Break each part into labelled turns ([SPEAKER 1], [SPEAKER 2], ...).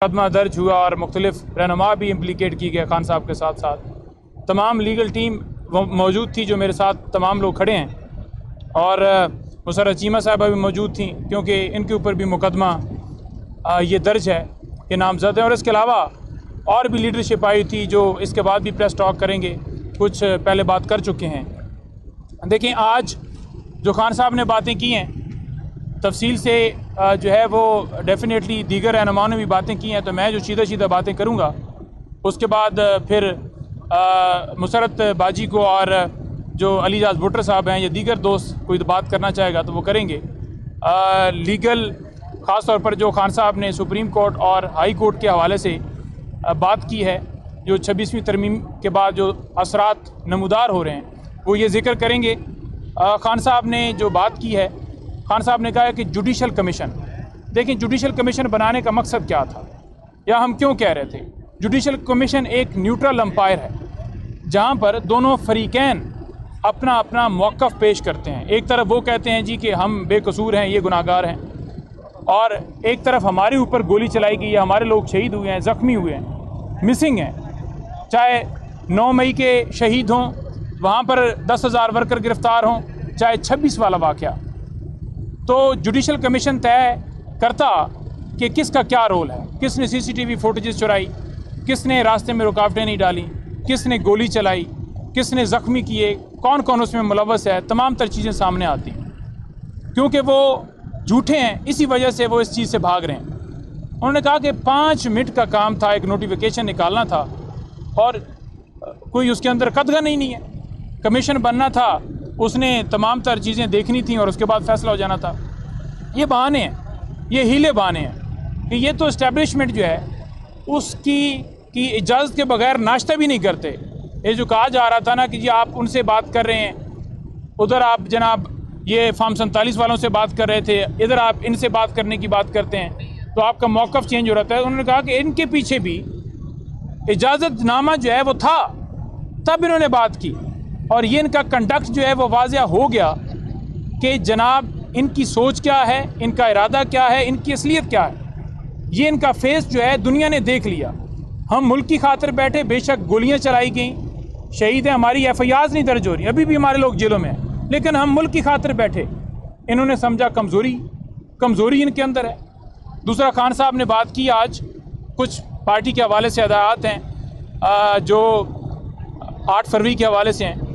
[SPEAKER 1] मुकदमा दर्ज हुआ और मुख्तलिफ रहनुमा भी इम्प्लीकेट की गए खान साहब के साथ साथ। तमाम लीगल टीम मौजूद थी, जो मेरे साथ तमाम लोग खड़े हैं, और मुसर्रत चीमा साहबा भी मौजूद थी क्योंकि इनके ऊपर भी मुकदमा ये दर्ज है, ये नामजद है। और इसके अलावा और भी लीडरशिप आई थी जो इसके बाद भी प्रेस टॉक करेंगे, कुछ पहले बात कर चुके हैं। देखें, आज जो खान साहब ने बातें की हैं तफसील से जो है वो डेफिनेटली दीगर रहनुमाओं ने भी बातें की हैं, तो मैं जो सीधा बातें करूँगा उसके बाद फिर मुसर्रत बाजी को और जो अलीजाज भुट्टर साहब हैं या दीगर दोस्त कोई बात करना चाहेगा तो वो करेंगे। लीगल ख़ास तौर पर जो खान साहब ने सुप्रीम कोर्ट और हाई कोर्ट के हवाले से बात की है, जो 26वीं तरमीम के बाद जो असरात नमूदार हो रहे हैं वो ये ज़िक्र करेंगे। खान साहब ने जो बात की है, खान साहब ने कहा है कि जुडिशल कमीशन, देखें जुडिशल कमीशन बनाने का मकसद क्या था या हम क्यों कह रहे थे। जुडिशल कमीशन एक न्यूट्रल अंपायर है जहां पर दोनों फरीकैन अपना अपना मौक़िफ़ पेश करते हैं। एक तरफ वो कहते हैं जी कि हम बेकसूर हैं, ये गुनाहगार हैं, और एक तरफ हमारे ऊपर गोली चलाई गई है, हमारे लोग शहीद हुए हैं, ज़ख्मी हुए हैं, मिसिंग हैं। चाहे 9 मई के शहीद हों, वहाँ पर 10,000 वर्कर गिरफ़्तार हों, चाहे 26 वाला वाक़या, तो जुडिशल कमीशन तय करता कि किसका क्या रोल है, किसने CCTV फुटेजेस चुराई, किसने रास्ते में रुकावटें नहीं डाली, किसने गोली चलाई, किसने ज़ख्मी किए, कौन कौन उसमें मुलव्वस है। तमाम तर चीज़ें सामने आती हैं क्योंकि वो झूठे हैं, इसी वजह से वो इस चीज़ से भाग रहे हैं। उन्होंने कहा कि 5 मिनट का काम था, एक नोटिफिकेशन निकालना था और कोई उसके अंदर कदगन ही नहीं है। कमीशन बनना था, उसने तमाम तर चीज़ें देखनी थी और उसके बाद फ़ैसला हो जाना था। ये बहाने हैं, ये हीले बहाने हैं कि ये तो इस्टेब्लिशमेंट जो है उसकी इजाज़त के बगैर नाश्ता भी नहीं करते। ये जो कहा जा रहा था ना कि जी आप उनसे बात कर रहे हैं, उधर आप जनाब ये फार्म 47 वालों से बात कर रहे थे, इधर आप इनसे बात करने की बात करते हैं तो आपका मौक़िफ़ चेंज हो रहा है। उन्होंने कहा कि इनके पीछे भी इजाज़तनामा जो है वो था, तब इन्होंने बात की, और ये इनका कंडक्ट जो है वो वाज़िया हो गया कि जनाब इनकी सोच क्या है, इनका इरादा क्या है, इनकी असलियत क्या है। ये इनका फेस जो है दुनिया ने देख लिया। हम मुल्क की खातिर बैठे, बेशक गोलियां चलाई गई, शहीद हैं, हमारी FIRs नहीं दर्ज हो रही, अभी भी हमारे लोग जेलों में हैं, लेकिन हम मुल्क की खातिर बैठे। इन्होंने समझा कमज़ोरी इनके अंदर है। दूसरा, खान साहब ने बात की, आज कुछ पार्टी के हवाले से हदायत हैं जो 8 फरवरी के हवाले से हैं,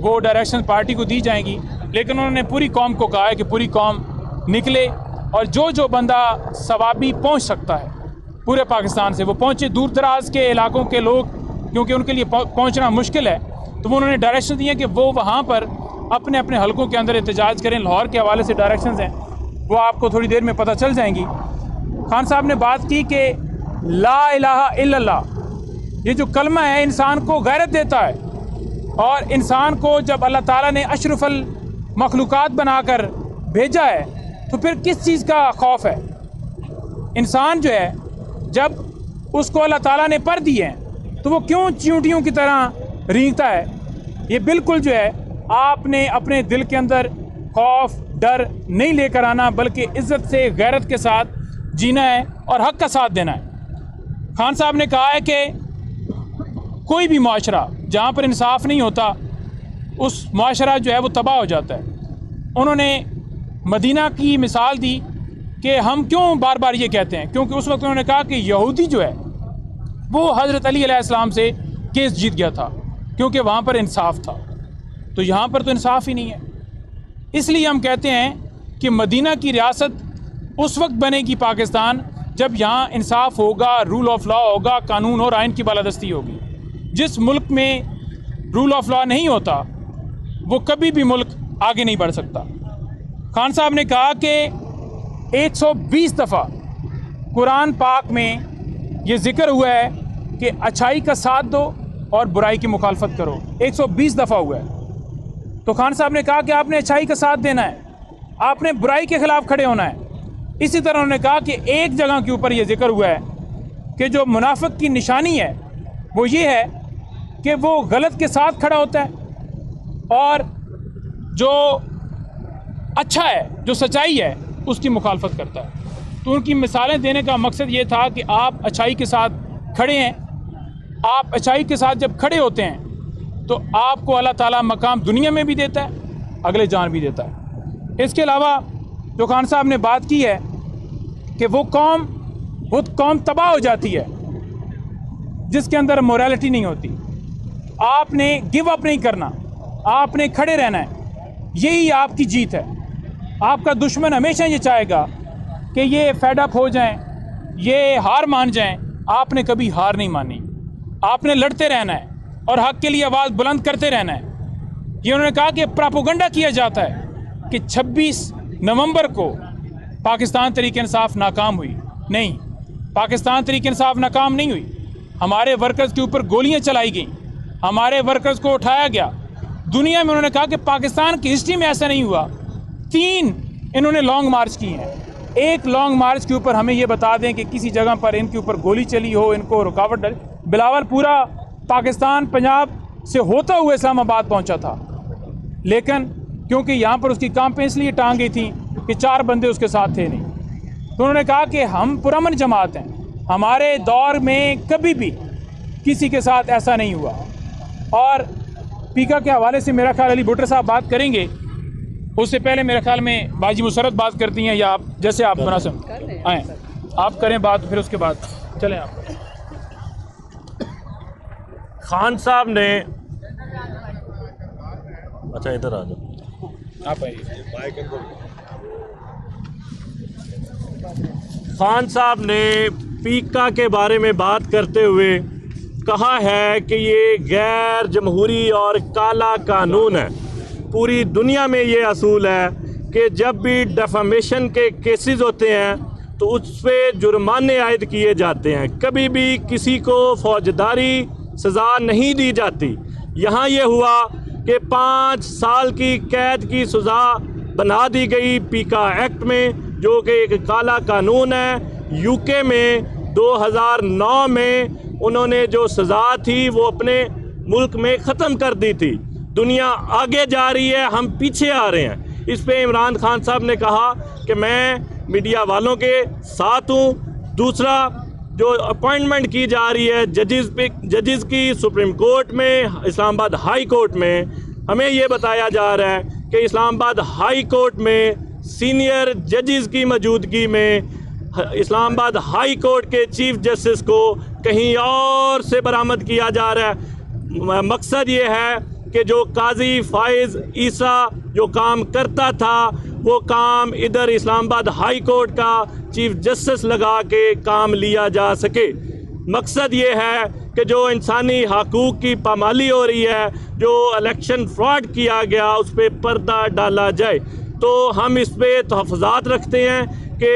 [SPEAKER 1] वो डायरेक्शन पार्टी को दी जाएंगी, लेकिन उन्होंने पूरी कौम को कहा है कि पूरी कौम निकले और जो बंदा सवाबी पहुंच सकता है पूरे पाकिस्तान से वो पहुंचे। दूर दराज के इलाकों के लोग क्योंकि उनके लिए पहुंचना मुश्किल है, तो वो उन्होंने डायरेक्शन दिए कि वो वहाँ पर अपने अपने हलकों के अंदर एहतजाज करें। लाहौर के हवाले से डायरेक्शंस हैं, वो आपको थोड़ी देर में पता चल जाएंगी। खान साहब ने बात की कि ला इलाहा इल्लल्लाह, ये जो कलमा है इंसान को गैरत देता है, और इंसान को जब अल्लाह ताला ने अशरफुल मखलूक़ात बनाकर भेजा है तो फिर किस चीज़ का खौफ है। इंसान जो है जब उसको अल्लाह ताला ने पर दिए हैं तो वो क्यों चींटियों की तरह रेंगता है। ये बिल्कुल जो है आपने अपने दिल के अंदर खौफ डर नहीं लेकर आना, बल्कि इज़्ज़त से गैरत के साथ जीना है और हक़ का साथ देना है। खान साहब ने कहा है कि कोई भी माशरा जहाँ पर इंसाफ नहीं होता उस माशरा जो है वो तबाह हो जाता है। उन्होंने मदीना की मिसाल दी कि हम क्यों बार बार ये कहते हैं, क्योंकि उस वक्त उन्होंने कहा कि यहूदी जो है वो हज़रत अली अलैहिस्सलाम से केस जीत गया था क्योंकि वहाँ पर इंसाफ था, तो यहाँ पर तो इंसाफ ही नहीं है। इसलिए हम कहते हैं कि मदीना की रियासत उस वक्त बनेगी पाकिस्तान जब यहाँ इंसाफ होगा, रूल ऑफ लॉ होगा, कानून और आइन की बालादस्ती होगी। जिस मुल्क में रूल ऑफ लॉ नहीं होता वो कभी भी मुल्क आगे नहीं बढ़ सकता। खान साहब ने कहा कि 120 दफ़ा कुरान पाक में ये ज़िक्र हुआ है कि अच्छाई का साथ दो और बुराई की मुखालफत करो, 120 दफ़ा हुआ है। तो खान साहब ने कहा कि आपने अच्छाई का साथ देना है, आपने बुराई के ख़िलाफ़ खड़े होना है। इसी तरह उन्होंने कहा कि एक जगह के ऊपर ये ज़िक्र हुआ है कि जो मुनाफिक की निशानी है वो ये है कि वो गलत के साथ खड़ा होता है और जो अच्छा है, जो सच्चाई है, उसकी मुखालफत करता है। तो उनकी मिसालें देने का मकसद ये था कि आप अच्छाई के साथ खड़े हैं। आप अच्छाई के साथ जब खड़े होते हैं तो आपको अल्लाह ताला मकाम दुनिया में भी देता है, अगले जान भी देता है। इसके अलावा जो खान साहब ने बात की है कि वो कौम तबाह हो जाती है जिसके अंदर मोरालिटी नहीं होती। आपने गिव अप नहीं करना, आपने खड़े रहना है, यही आपकी जीत है। आपका दुश्मन हमेशा ये चाहेगा कि ये फेड अप हो जाएं, ये हार मान जाएं। आपने कभी हार नहीं मानी, आपने लड़ते रहना है और हक के लिए आवाज़ बुलंद करते रहना है। ये उन्होंने कहा कि प्रोपेगेंडा किया जाता है कि 26 नवंबर को पाकिस्तान तहरीक इंसाफ नाकाम हुई। नहीं, पाकिस्तान तहरीक इंसाफ नाकाम नहीं हुई। हमारे वर्कर्स के ऊपर गोलियां चलाई गई, हमारे वर्कर्स को उठाया गया। दुनिया में उन्होंने कहा कि पाकिस्तान की हिस्ट्री में ऐसा नहीं हुआ। 3 इन्होंने लॉन्ग मार्च किए हैं। एक लॉन्ग मार्च के ऊपर हमें ये बता दें कि किसी जगह पर इनके ऊपर गोली चली हो, इनको रुकावट डली। बिलावल पूरा पाकिस्तान पंजाब से होता हुआ इस्लामाबाद पहुंचा था, लेकिन क्योंकि यहाँ पर उसकी कांपें इसलिए टांग गई थी कि 4 बंदे उसके साथ थे नहीं। तो उन्होंने कहा कि हम पुरअमन जमात हैं, हमारे दौर में कभी भी किसी के साथ ऐसा नहीं हुआ। और पीका के हवाले से मेरा ख्याल अली भुट्टर साहब बात करेंगे, उससे पहले मेरे ख्याल में बाजी मुसरत बात करती हैं, या आप जैसे आप मुनासिब आएँ आप करें बात, फिर उसके बाद चलें आप।
[SPEAKER 2] खान साहब ने, अच्छा इधर आ जाओ,
[SPEAKER 1] आप आइए।
[SPEAKER 2] खान साहब ने पीका के बारे में बात करते हुए कहा है कि ये गैर जमहूरी और काला कानून है। पूरी दुनिया में ये असूल है कि जब भी डेफामेशन के केसेस होते हैं तो उस पर जुर्माने आयद किए जाते हैं, कभी भी किसी को फौजदारी सज़ा नहीं दी जाती। यहाँ ये हुआ कि 5 साल की कैद की सज़ा बना दी गई पीका एक्ट में, जो कि एक काला कानून है। यूके में 2009 में उन्होंने जो सज़ा थी वो अपने मुल्क में ख़त्म कर दी थी। दुनिया आगे जा रही है, हम पीछे आ रहे हैं। इस पे इमरान खान साहब ने कहा कि मैं मीडिया वालों के साथ हूँ। दूसरा, जो अपॉइंटमेंट की जा रही है जजेस की सुप्रीम कोर्ट में, इस्लामाबाद हाई कोर्ट में, हमें ये बताया जा रहा है कि इस्लामाबाद हाई कोर्ट में सीनियर जजेस की मौजूदगी में इस्लामाबाद हाई कोर्ट के चीफ जस्टिस को कहीं और से बरामद किया जा रहा है। मकसद ये है कि जो काजी फाइज ईसा जो काम करता था वो काम इधर इस्लामाबाद हाई कोर्ट का चीफ जस्टिस लगा के काम लिया जा सके। मकसद ये है कि जो इंसानी हकूक़ की पामाली हो रही है, जो इलेक्शन फ्रॉड किया गया, उस पर पर्दा डाला जाए। तो हम इस पर तहफ़्फ़ुज़ात रखते हैं कि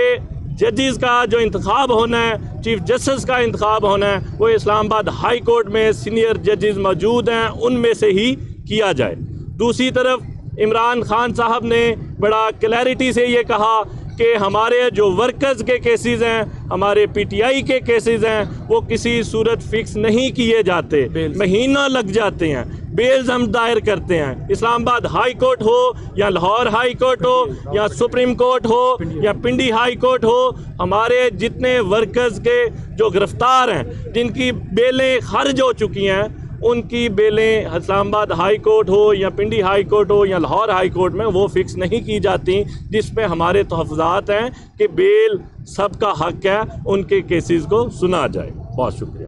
[SPEAKER 2] जजेस का जो इंतखाब होना है, चीफ जस्टिस का इंतखाब होना है, वो इस्लामाबाद हाई कोर्ट में सीनियर जजेस मौजूद हैं, उनमें से ही किया जाए। दूसरी तरफ इमरान खान साहब ने बड़ा क्लैरिटी से ये कहा कि हमारे जो वर्कर्स के केसेस हैं, हमारे पीटीआई के केसेस हैं, वो किसी सूरत फिक्स नहीं किए जाते, महीना लग जाते हैं। बेल्स हम दायर करते हैं, इस्लामाबाद हाई कोर्ट हो या लाहौर हाई कोर्ट हो या सुप्रीम कोर्ट हो या पिंडी हाई कोर्ट हो, हमारे जितने वर्कर्स के जो गिरफ्तार हैं, जिनकी बेलें खारिज हो चुकी हैं, उनकी बेलें इस्लामाबाद हाई कोर्ट हो या पिंडी हाई कोर्ट हो या लाहौर हाई कोर्ट में वो फिक्स नहीं की जाती, जिस पे हमारे तहफ़्फ़ुज़ात हैं कि बेल सबका हक है, उनके केसेस को सुना जाए। बहुत शुक्रिया।